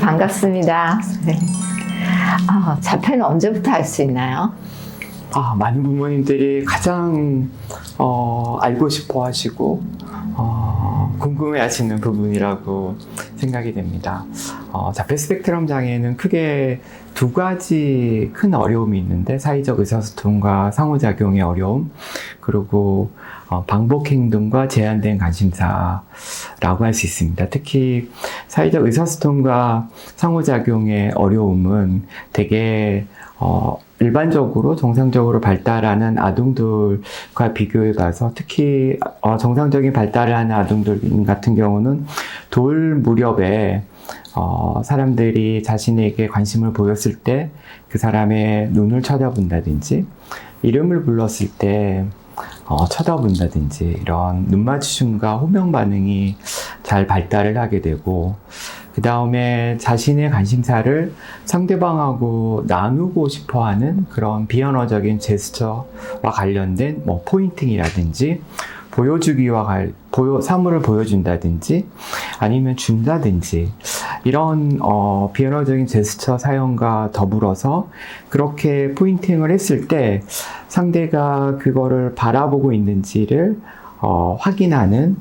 반갑습니다. 선생님. 자폐는 언제부터 할 수 있나요? 많은 부모님들이 가장 알고 싶어 하시고 궁금해 하시는 부분이라고 생각이 됩니다. 자폐 스펙트럼 장애는 크게 두 가지 큰 어려움이 있는데, 사회적 의사소통과 상호작용의 어려움, 그리고 반복 행동과 제한된 관심사라고 할 수 있습니다. 특히 사회적 의사소통과 상호작용의 어려움은 되게 일반적으로 정상적으로 발달하는 아동들과 비교해 봐서, 특히 정상적인 발달을 하는 아동들 같은 경우는 돌 무렵에 사람들이 자신에게 관심을 보였을 때 그 사람의 눈을 쳐다본다든지, 이름을 불렀을 때 쳐다본다든지, 이런 눈마주춤과 호명 반응이 잘 발달을 하게 되고, 그 다음에 자신의 관심사를 상대방하고 나누고 싶어 하는 그런 비언어적인 제스처와 관련된 포인팅이라든지, 사물을 보여준다든지, 아니면 준다든지, 이런 비언어적인 제스처 사용과 더불어서 그렇게 포인팅을 했을 때 상대가 그거를 바라보고 있는지를 확인하는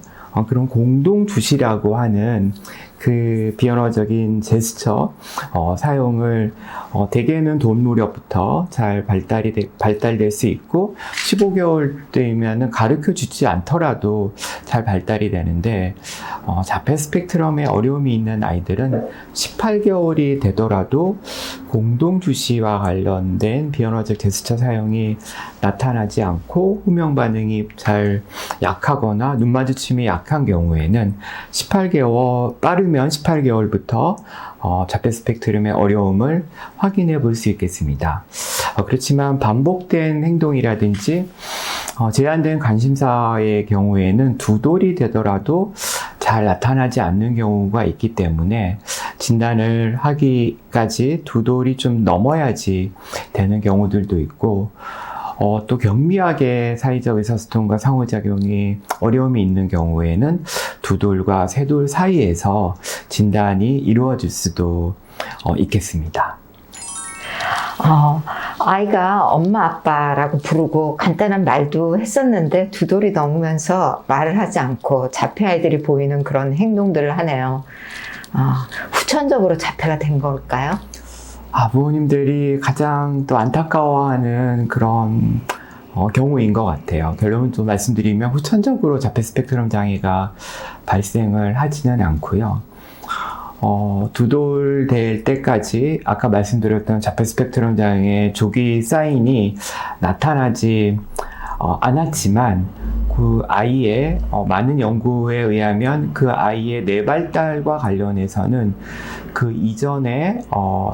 그런 공동주시라고 하는 그 비언어적인 제스처 사용을 대개는 돈 무렵부터 잘 발달될 수 있고, 15개월 되면은 가르쳐 주지 않더라도 잘 발달이 되는데, 자폐 스펙트럼에 어려움이 있는 아이들은 18개월이 되더라도 공동주시와 관련된 비언어적 제스처 사용이 나타나지 않고, 호명 반응이 잘 약하거나 눈 마주침이 약한 경우에는 빠르면 18개월부터 자폐 스펙트럼의 어려움을 확인해 볼 수 있겠습니다. 그렇지만 반복된 행동이라든지 제한된 관심사의 경우에는 두 돌이 되더라도 잘 나타나지 않는 경우가 있기 때문에, 진단을 하기까지 두 돌이 좀 넘어야지 되는 경우들도 있고, 또 경미하게 사회적 의사소통과 상호작용이 어려움이 있는 경우에는 두 돌과 세 돌 사이에서 진단이 이루어질 수도 있겠습니다. 아이가 엄마 아빠라고 부르고 간단한 말도 했었는데 두 돌이 넘으면서 말을 하지 않고 자폐 아이들이 보이는 그런 행동들을 하네요. 후천적으로 자폐가 된 걸까요? 부모님들이 가장 또 안타까워하는 그런 경우인 것 같아요. 결론을 좀 말씀드리면, 후천적으로 자폐 스펙트럼 장애가 발생을 하지는 않고요. 두 돌 될 때까지 아까 말씀드렸던 자폐 스펙트럼 장애 조기 사인이 나타나지 않았지만, 그 아이의 많은 연구에 의하면 그 아이의 뇌발달과 관련해서는 그 이전에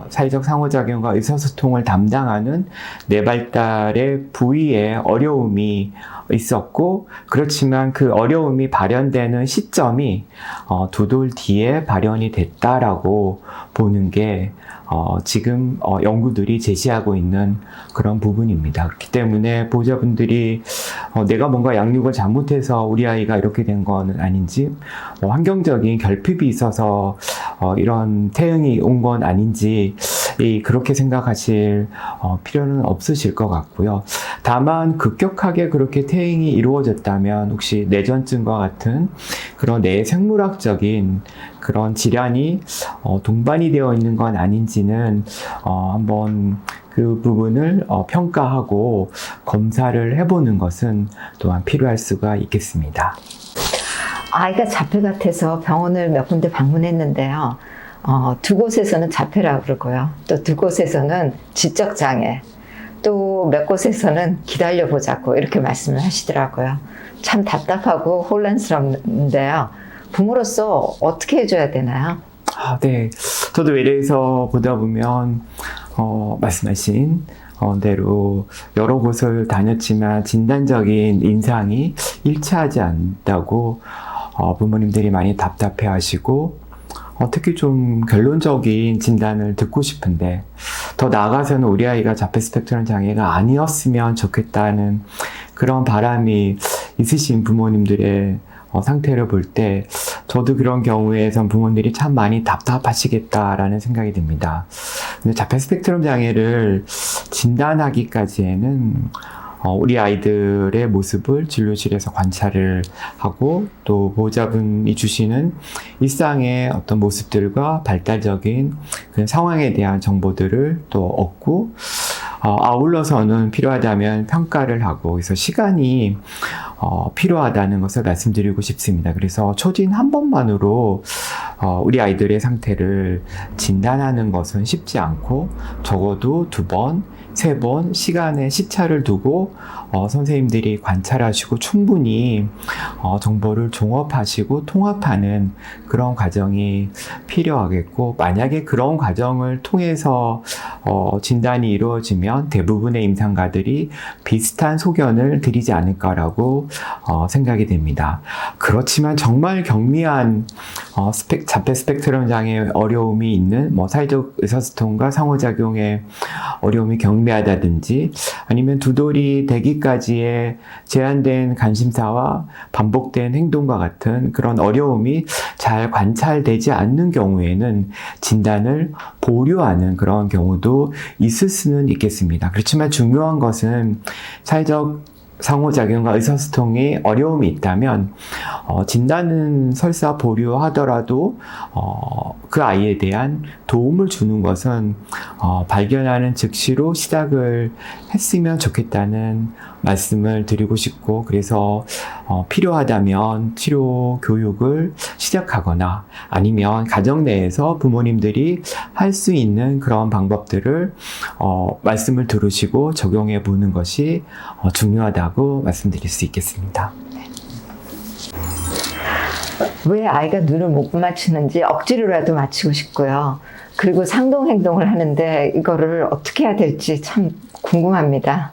사회적 상호작용과 의사소통을 담당하는 뇌발달의 부위에 어려움이 있었고, 그렇지만 그 어려움이 발현되는 시점이 두 돌 뒤에 발현이 됐다라고 보는 게 지금 연구들이 제시하고 있는 그런 부분입니다. 그렇기 때문에 보호자분들이 내가 뭔가 양육을 잘못해서 우리 아이가 이렇게 된 건 아닌지, 환경적인 결핍이 있어서 이런 태응이 온 건 아닌지, 그렇게 생각하실 필요는 없으실 것 같고요. 다만 급격하게 그렇게 태응이 이루어졌다면 혹시 뇌전증과 같은 그런 뇌 생물학적인 그런 질환이 동반이 되어 있는 건 아닌지는 한번 그 부분을 평가하고 검사를 해보는 것은 또한 필요할 수가 있겠습니다. 아이가 자폐 같아서 병원을 몇 군데 방문했는데요. 두 곳에서는 자폐라고 그러고요. 또 두 곳에서는 지적장애, 또 몇 곳에서는 기다려보자고 이렇게 말씀을 하시더라고요. 참 답답하고 혼란스럽는데요. 부모로서 어떻게 해줘야 되나요? 네. 저도 외래에서 보다 보면 말씀하신 대로 여러 곳을 다녔지만 진단적인 인상이 일치하지 않다고 부모님들이 많이 답답해 하시고, 특히 좀 결론적인 진단을 듣고 싶은데, 더 나아가서는 우리 아이가 자폐 스펙트럼 장애가 아니었으면 좋겠다는 그런 바람이 있으신 부모님들의 상태를 볼 때 저도 그런 경우에선 부모님들이 참 많이 답답하시겠다라는 생각이 듭니다. 근데 자폐 스펙트럼 장애를 진단하기까지에는 우리 아이들의 모습을 진료실에서 관찰을 하고 또 보호자분이 주시는 일상의 어떤 모습들과 발달적인 그런 상황에 대한 정보들을 또 얻고 아울러서는 필요하다면 평가를 하고 그래서 시간이 필요하다는 것을 말씀드리고 싶습니다. 그래서 초진 한 번만으로 우리 아이들의 상태를 진단하는 것은 쉽지 않고 적어도 2번, 3번 시간의 시차를 두고 선생님들이 관찰하시고 충분히 정보를 종합하시고 통합하는 그런 과정이 필요하겠고 만약에 그런 과정을 통해서 진단이 이루어지면 대부분의 임상가들이 비슷한 소견을 드리지 않을까라고 생각이 됩니다. 그렇지만 정말 경미한 자폐 스펙트럼 장애 어려움이 있는 사회적 의사소통과 상호작용에 어려움이 경미하다든지 아니면 두돌이 되기까지의 제한된 관심사와 반복된 행동과 같은 그런 어려움이 잘 관찰되지 않는 경우에는 진단을 보류하는 그런 경우도 있을 수는 있겠습니다. 그렇지만 중요한 것은 사회적 상호작용과 의사소통에 어려움이 있다면 진단은 설사 보류하더라도 그 아이에 대한 도움을 주는 것은 발견하는 즉시로 시작을 했으면 좋겠다는 말씀을 드리고 싶고 그래서 필요하다면 치료 교육을 시작하거나 아니면 가정 내에서 부모님들이 할 수 있는 그런 방법들을 말씀을 들으시고 적용해 보는 것이 중요하다고 말씀드릴 수 있겠습니다. 왜 아이가 눈을 못 맞추는지 억지로라도 맞추고 싶고요. 그리고 상동 행동을 하는데 이거를 어떻게 해야 될지 참 궁금합니다.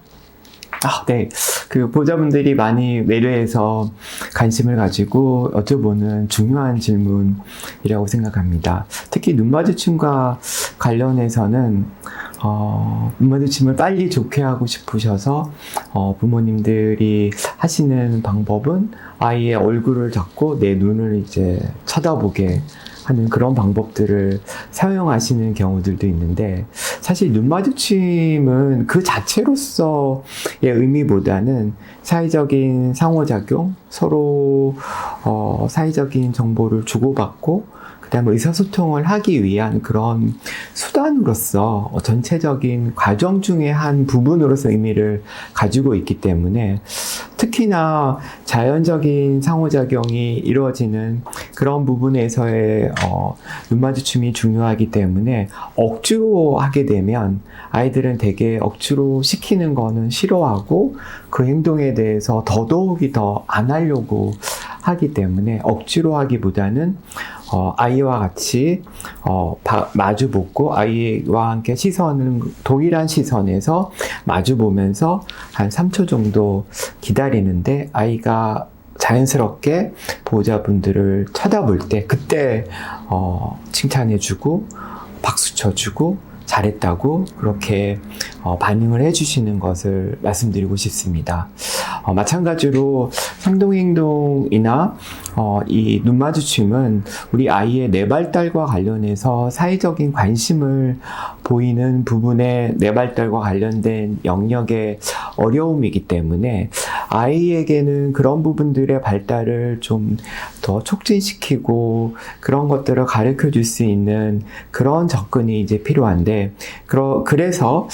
네. 그 보호자분들이 많이 외래에서 관심을 가지고 여쭤보는 중요한 질문이라고 생각합니다. 특히 눈 마주침과 관련해서는 눈 마주침을 빨리 좋게 하고 싶으셔서 부모님들이 하시는 방법은 아이의 얼굴을 잡고 내 눈을 이제 쳐다보게 하는 그런 방법들을 사용하시는 경우들도 있는데 사실 눈 마주침은 그 자체로서의 의미보다는 사회적인 상호작용, 서로 사회적인 정보를 주고받고 그다음에 의사소통을 하기 위한 그런 수단으로서 전체적인 과정 중에 한 부분으로서 의미를 가지고 있기 때문에 특히나 자연적인 상호작용이 이루어지는 그런 부분에서의 눈마주침이 중요하기 때문에 억지로 하게 되면 아이들은 되게 억지로 시키는 거는 싫어하고 그 행동에 대해서 더더욱이 더 안 하려고 하기 때문에 억지로 하기보다는 아이와 같이 마주보고 아이와 함께 시선은 동일한 시선에서 마주보면서 한 3초 정도 기다리는데 아이가 자연스럽게 보호자분들을 쳐다볼 때 그때 칭찬해주고 박수 쳐주고 잘했다고 그렇게 반응을 해주시는 것을 말씀드리고 싶습니다. 마찬가지로 상동행동이나 이 눈마주침은 우리 아이의 뇌발달과 관련해서 사회적인 관심을 보이는 부분의 뇌발달과 관련된 영역의 어려움이기 때문에 아이에게는 그런 부분들의 발달을 좀 더 촉진시키고 그런 것들을 가르쳐 줄 수 있는 그런 접근이 이제 필요한데 그래서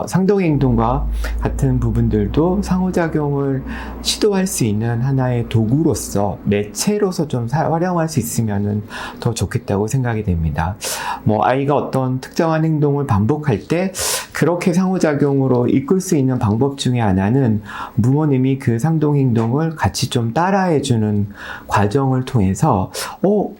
상동행동과 같은 부분들도 상호작용을 시도할 수 있는 하나의 도구로서 매체로서 좀 활용할 수 있으면 더 좋겠다고 생각이 됩니다. 아이가 어떤 특정한 행동을 반복할 때 그렇게 상호작용으로 이끌 수 있는 방법 중에 하나는 부모님이 그 상동행동을 같이 좀 따라해주는 과정을 통해서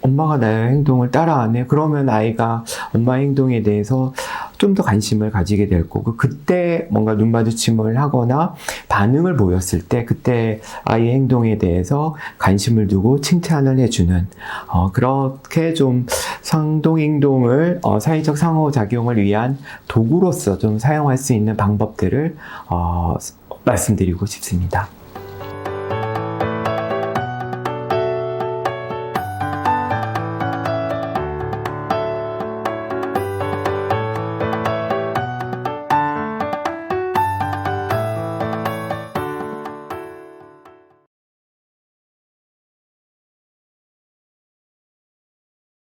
엄마가 나의 행동을 따라하네. 그러면 아이가 엄마의 행동에 대해서 좀 더 관심을 가지게 될 거고 그때 뭔가 눈 마주침을 하거나 반응을 보였을 때 그때 아이의 행동에 대해서 관심을 두고 칭찬을 해주는 그렇게 좀 상동행동을 사회적 상호작용을 위한 도구로서 좀 사용할 수 있는 방법들을 말씀드리고 싶습니다.